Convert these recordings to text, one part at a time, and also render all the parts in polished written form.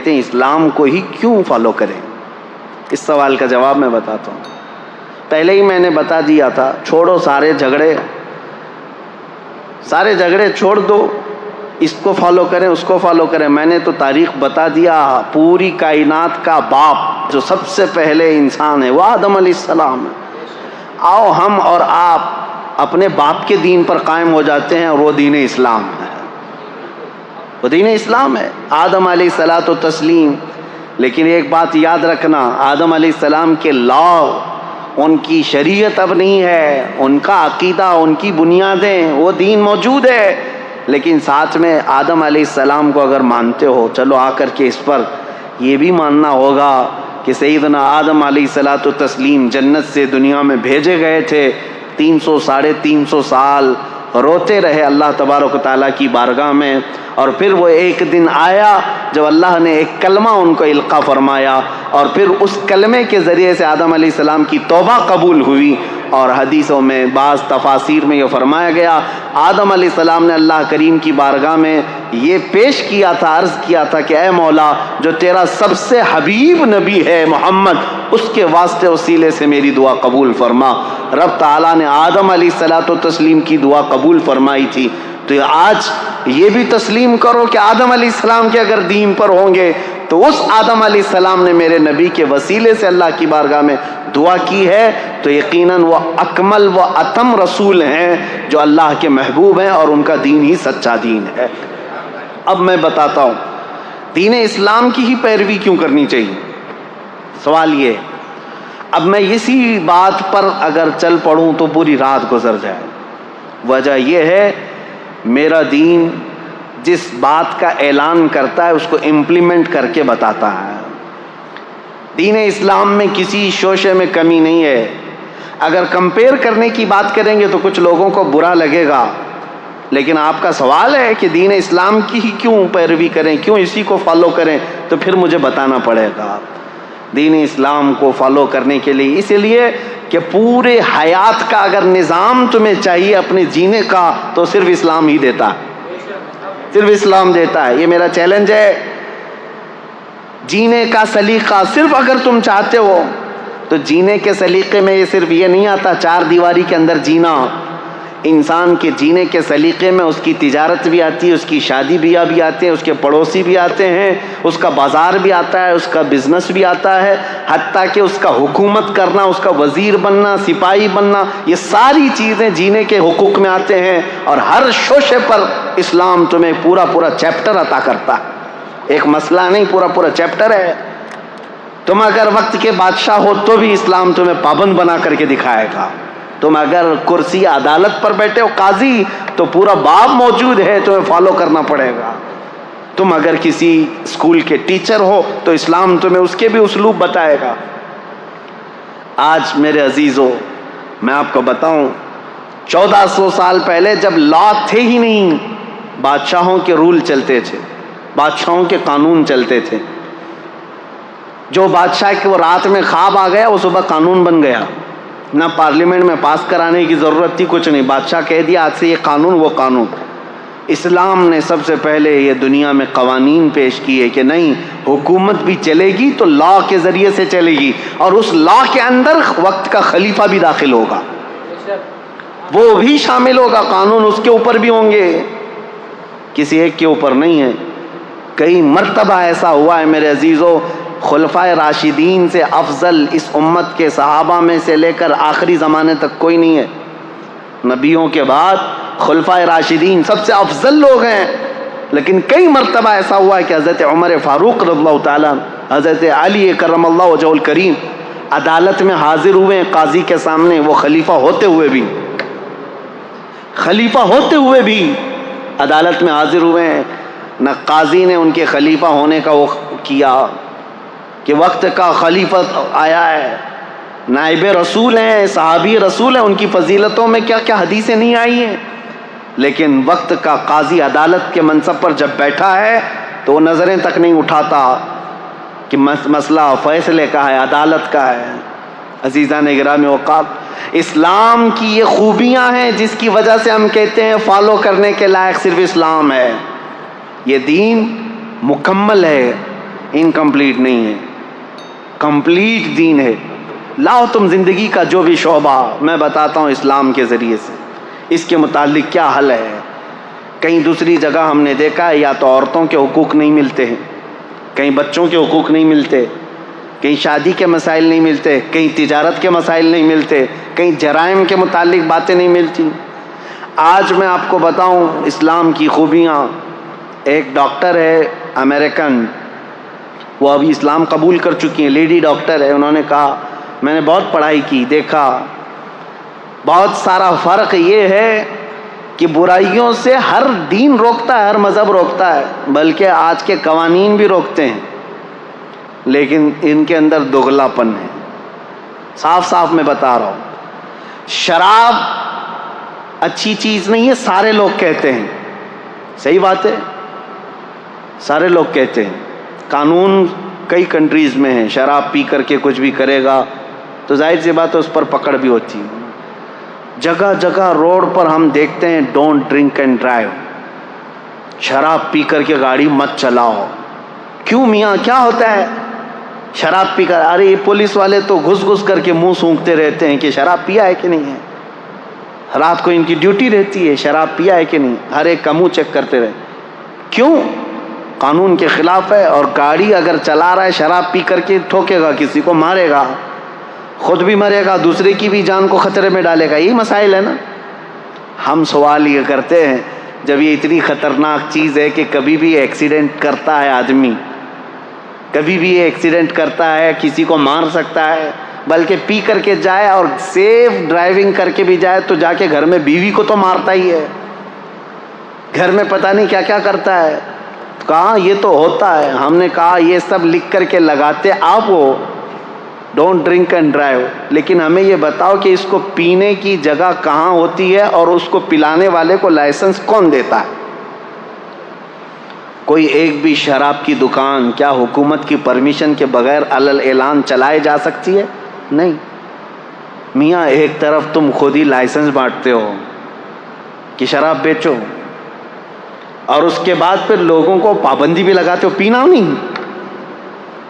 اسلام کو ہی کیوں فالو کریں؟ اس سوال کا جواب میں بتاتا ہوں. پہلے ہی میں نے بتا دیا تھا، چھوڑو سارے جھگڑے چھوڑ دو، اس کو فالو کریں اس کو فالو کریں. میں نے تو تاریخ بتا دیا، پوری کائنات کا باپ جو سب سے پہلے انسان ہے وہ آدم علیہ السلام ہے. آؤ ہم اور آپ اپنے باپ کے دین پر قائم ہو جاتے ہیں، اور وہ دین اسلام ہے، وہ دین اسلام ہے. آدم علیہ الصلاۃ و تسلیم. لیکن ایک بات یاد رکھنا، آدم علیہ السلام کے لا، ان کی شریعت اب نہیں ہے، ان کا عقیدہ، ان کی بنیادیں، وہ دین موجود ہے. لیکن ساتھ میں آدم علیہ السلام کو اگر مانتے ہو، چلو آ کر کے اس پر یہ بھی ماننا ہوگا کہ سیدنا آدم علیہ الصلاۃ و تسلیم جنت سے دنیا میں بھیجے گئے تھے. 300 سال روتے رہے اللہ تبارک و تعالیٰ کی بارگاہ میں، اور پھر وہ ایک دن آیا جب اللہ نے ایک کلمہ ان کو القا فرمایا، اور پھر اس کلمے کے ذریعے سے آدم علیہ السلام کی توبہ قبول ہوئی. اور حدیثوں میں بعض تفاسیر میں یہ فرمایا گیا، آدم علیہ السلام نے اللہ کریم کی بارگاہ میں یہ پیش کیا تھا، عرض کیا تھا کہ اے مولا، جو تیرا سب سے حبیب نبی ہے محمد، اس کے واسطے وسیلے سے میری دعا قبول فرما. رب تعالیٰ نے آدم علیہ الصلاۃ و تسلیم کی دعا قبول فرمائی تھی. تو آج یہ بھی تسلیم کرو کہ آدم علیہ السلام کے اگر دین پر ہوں گے تو اس آدم علیہ السلام نے میرے نبی کے وسیلے سے اللہ کی بارگاہ میں دعا کی ہے، تو یقیناً وہ اکمل و اتم رسول ہیں جو اللہ کے محبوب ہیں، اور ان کا دین ہی سچا دین ہے. اب میں بتاتا ہوں دین اسلام کی ہی پیروی کیوں کرنی چاہیے. سوال یہ، اب میں اسی بات پر اگر چل پڑوں تو پوری رات گزر جائے. وجہ یہ ہے، میرا دین جس بات کا اعلان کرتا ہے اس کو امپلیمنٹ کر کے بتاتا ہے. دین اسلام میں کسی شوشے میں کمی نہیں ہے. اگر کمپیئر کرنے کی بات کریں گے تو کچھ لوگوں کو برا لگے گا، لیکن آپ کا سوال ہے کہ دین اسلام کی ہی کیوں پیروی کریں، کیوں اسی کو فالو کریں، تو پھر مجھے بتانا پڑے گا. دین اسلام کو فالو کرنے کے لیے اس لیے کہ پورے حیات کا اگر نظام تمہیں چاہیے اپنے جینے کا تو صرف اسلام ہی دیتا ہے، صرف اسلام دیتا ہے. یہ میرا چیلنج ہے. جینے کا سلیقہ صرف اگر تم چاہتے ہو تو جینے کے سلیقے میں یہ صرف یہ نہیں آتا چار دیواری کے اندر جینا. انسان کے جینے کے سلیقے میں اس کی تجارت بھی آتی ہے، اس کی شادی بیاہ بھی آتے ہیں، اس کے پڑوسی بھی آتے ہیں، اس کا بازار بھی آتا ہے، اس کا بزنس بھی آتا ہے، حتیٰ کہ اس کا حکومت کرنا، اس کا وزیر بننا، سپاہی بننا، یہ ساری چیزیں جینے کے حقوق میں آتے ہیں. اور ہر شوشے پر اسلام تمہیں پورا چیپٹر عطا کرتا ہے. ایک مسئلہ نہیں، پورا چیپٹر ہے. تم اگر وقت کے بادشاہ ہو تو بھی اسلام تمہیں پابند بنا کر کے دکھائے گا. تم اگر کرسی عدالت پر بیٹھے ہو قاضی تو پورا باب موجود ہے، تمہیں فالو کرنا پڑے گا. تم اگر کسی اسکول کے ٹیچر ہو تو اسلام تمہیں اس کے بھی اسلوب بتائے گا. آج میرے عزیزو میں آپ کو بتاؤں، 1400 سال پہلے جب لا تھے ہی نہیں، بادشاہوں کے رول چلتے تھے، بادشاہوں کے قانون چلتے تھے. جو بادشاہ کے وہ رات میں خواب آ گیا وہ صبح قانون بن گیا. نہ پارلیمنٹ میں پاس کرانے کی ضرورت تھی، کچھ نہیں، بادشاہ کہہ دیا آج سے یہ قانون وہ قانون. اسلام نے سب سے پہلے یہ دنیا میں قوانین پیش کیے کہ نہیں، حکومت بھی چلے گی تو لا کے ذریعے سے چلے گی، اور اس لا کے اندر وقت کا خلیفہ بھی داخل ہوگا، وہ بھی شامل ہوگا، قانون اس کے اوپر بھی ہوں گے، کسی ایک کے اوپر نہیں ہے. کئی مرتبہ ایسا ہوا ہے میرے عزیزو، خلفائے راشدین سے افضل اس امت کے صحابہ میں سے لے کر آخری زمانے تک کوئی نہیں ہے. نبیوں کے بعد خلفائے راشدین سب سے افضل لوگ ہیں. لیکن کئی مرتبہ ایسا ہوا ہے کہ حضرت عمر فاروق رضی اللہ تعالیٰ، حضرت علی کرم اللہ وجہہ الکریم عدالت میں حاضر ہوئے ہیں قاضی کے سامنے. وہ خلیفہ ہوتے ہوئے بھی عدالت میں حاضر ہوئے ہیں. نہ قاضی نے ان کے خلیفہ ہونے کا وہ کیا کہ وقت کا خلیفہ آیا ہے، نائب رسول ہیں، صحابی رسول ہیں، ان کی فضیلتوں میں کیا کیا حدیثیں نہیں آئی ہیں. لیکن وقت کا قاضی عدالت کے منصب پر جب بیٹھا ہے تو وہ نظریں تک نہیں اٹھاتا کہ مسئلہ فیصلے کا ہے، عدالت کا ہے. عزیزان گرامی اوقات، اسلام کی یہ خوبیاں ہیں جس کی وجہ سے ہم کہتے ہیں فالو کرنے کے لائق صرف اسلام ہے. یہ دین مکمل ہے، انکمپلیٹ نہیں ہے، کمپلیٹ دین ہے۔ لاؤ تم زندگی کا جو بھی شعبہ، میں بتاتا ہوں اسلام کے ذریعے سے اس کے متعلق کیا حل ہے۔ کہیں دوسری جگہ ہم نے دیکھا ہے یا تو عورتوں کے حقوق نہیں ملتے ہیں، کہیں بچوں کے حقوق نہیں ملتے، کہیں شادی کے مسائل نہیں ملتے، کہیں تجارت کے مسائل نہیں ملتے، کہیں جرائم کے متعلق باتیں نہیں ملتی۔ آج میں آپ کو بتاؤں اسلام کی خوبیاں۔ ایک ڈاکٹر ہے امریکن، وہ ابھی اسلام قبول کر چکی ہیں، لیڈی ڈاکٹر ہے، انہوں نے کہا میں نے بہت پڑھائی کی، دیکھا بہت سارا فرق یہ ہے کہ برائیوں سے ہر دین روکتا ہے، ہر مذہب روکتا ہے، بلکہ آج کے قوانین بھی روکتے ہیں، لیکن ان کے اندر دگلا پن ہے۔ صاف صاف میں بتا رہا ہوں، شراب اچھی چیز نہیں ہے، سارے لوگ کہتے ہیں، صحیح بات ہے، سارے لوگ کہتے ہیں۔ قانون کئی کنٹریز میں ہے، شراب پی کر کے کچھ بھی کرے گا تو ظاہر سی بات ہے اس پر پکڑ بھی ہوتی ہے۔ جگہ جگہ روڈ پر ہم دیکھتے ہیں ڈونٹ ڈرنک اینڈ ڈرائیو، شراب پی کر کے گاڑی مت چلاؤ۔ کیوں میاں کیا ہوتا ہے؟ شراب پی کر، ارے یہ پولیس والے تو گھس گھس کر کے منہ سونکھتے رہتے ہیں کہ شراب پیا ہے کہ نہیں ہے، رات کو ان کی ڈیوٹی رہتی ہے شراب پیا ہے کہ نہیں، ہر ایک کا منہ چیک کرتے رہے۔ کیوں؟ قانون کے خلاف ہے، اور گاڑی اگر چلا رہا ہے شراب پی کر کے ٹھوکے گا، کسی کو مارے گا، خود بھی مرے گا، دوسرے کی بھی جان کو خطرے میں ڈالے گا۔ یہی مسائل ہے نا۔ ہم سوال یہ کرتے ہیں جب یہ اتنی خطرناک چیز ہے کہ کبھی بھی ایکسیڈنٹ کرتا ہے آدمی، کبھی بھی ایکسیڈنٹ کرتا ہے، کسی کو مار سکتا ہے، بلکہ پی کر کے جائے اور سیف ڈرائیونگ کر کے بھی جائے تو جا کے گھر میں بیوی کو تو مارتا ہی ہے، گھر میں پتہ نہیں کیا کیا کرتا ہے۔ کہاں یہ تو ہوتا ہے۔ ہم نے کہا یہ سب لکھ کر کے لگاتے آپ ہو، ڈونٹ ڈرنک اینڈ ڈرائیو، لیکن ہمیں یہ بتاؤ کہ اس کو پینے کی جگہ کہاں ہوتی ہے اور اس کو پلانے والے کو لائسنس کون دیتا ہے؟ کوئی ایک بھی شراب کی دکان کیا حکومت کی پرمیشن کے بغیر علل اعلان چلائے جا سکتی ہے؟ نہیں میاں، ایک طرف تم خود ہی لائسنس بانٹتے ہو کہ شراب بیچو، اور اس کے بعد پھر لوگوں کو پابندی بھی لگاتے ہو پینا نہیں۔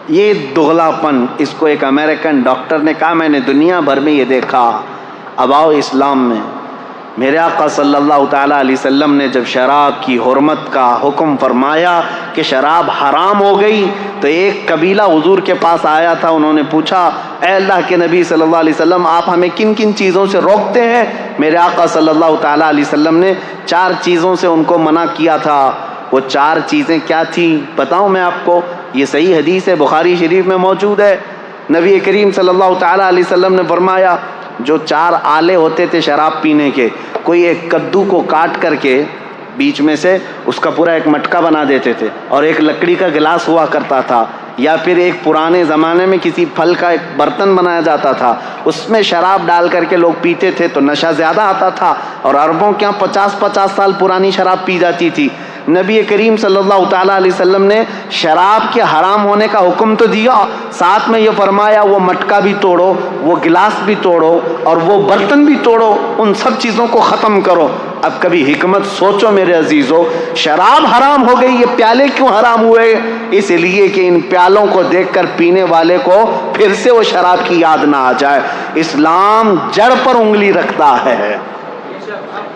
یہ دغلا پن، اس کو ایک امریکن ڈاکٹر نے کہا میں نے دنیا بھر میں یہ دیکھا۔ اب آؤ اسلام میں، میرے آقا صلی اللہ تعالیٰ علیہ وسلم نے جب شراب کی حرمت کا حکم فرمایا کہ شراب حرام ہو گئی تو ایک قبیلہ حضور کے پاس آیا تھا، انہوں نے پوچھا اے اللہ کے نبی صلی اللہ علیہ وسلم آپ ہمیں کن کن چیزوں سے روکتے ہیں؟ میرے آقا صلی اللہ تعالیٰ علیہ وسلم نے 4 چیزوں سے ان کو منع کیا تھا۔ وہ 4 چیزیں کیا تھیں بتاؤں میں آپ کو؟ یہ صحیح حدیث ہے، بخاری شریف میں موجود ہے۔ نبی کریم صلی اللہ تعالیٰ علیہ وسلم نے فرمایا جو 4 آلے ہوتے تھے شراب پینے کے، کوئی ایک کدو کو کاٹ کر کے بیچ میں سے اس کا پورا ایک مٹکا بنا دیتے تھے، اور ایک لکڑی کا گلاس ہوا کرتا تھا، یا پھر ایک پرانے زمانے میں کسی پھل کا ایک برتن بنایا جاتا تھا، اس میں شراب ڈال کر کے لوگ پیتے تھے تو نشہ زیادہ آتا تھا، اور عربوں کے یہاں 50 سال پرانی شراب پی جاتی تھی۔ نبی کریم صلی اللہ تعالیٰ علیہ وسلم نے شراب کے حرام ہونے کا حکم تو دیا، ساتھ میں یہ فرمایا وہ مٹکا بھی توڑو، وہ گلاس بھی توڑو، اور وہ برتن بھی توڑو، ان سب چیزوں کو ختم کرو۔ اب کبھی حکمت سوچو میرے عزیزو، شراب حرام ہو گئی، یہ پیالے کیوں حرام ہوئے؟ اس لیے کہ ان پیالوں کو دیکھ کر پینے والے کو پھر سے وہ شراب کی یاد نہ آ جائے۔ اسلام جڑ پر انگلی رکھتا ہے،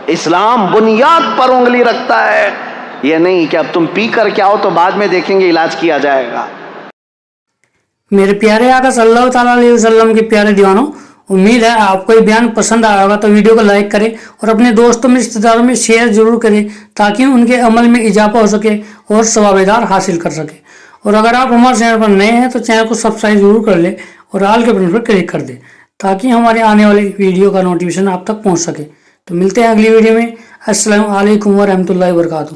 اسلام بنیاد پر انگلی رکھتا ہے، یہ نہیں کہ اب تم پی کر کے آؤ تو بعد میں دیکھیں گے علاج کیا جائے گا۔ میرے پیارے آقا صلی اللہ تعالیٰ علیہ وسلم کے پیارے دیوانوں، امید ہے آپ کو یہ بیان پسند آیا ہوگا تو ویڈیو کو لائک کریں اور اپنے دوستوں میں رشتہ داروں میں شیئر ضرور کریں تاکہ ان کے عمل میں اضافہ ہو سکے اور ثواب دار حاصل کر سکے۔ اور اگر آپ ہمارے چینل پر نئے ہیں تو چینل کو سبسکرائب ضرور کر لیں اور آل کے بٹن پر کلک کر دیں تاکہ ہمارے آنے والی ویڈیو کا نوٹیفیکیشن آپ تک پہنچ سکے۔ تو ملتے ہیں اگلی ویڈیو میں۔ السلام علیکم ورحمۃ اللہ وبرکاتہ۔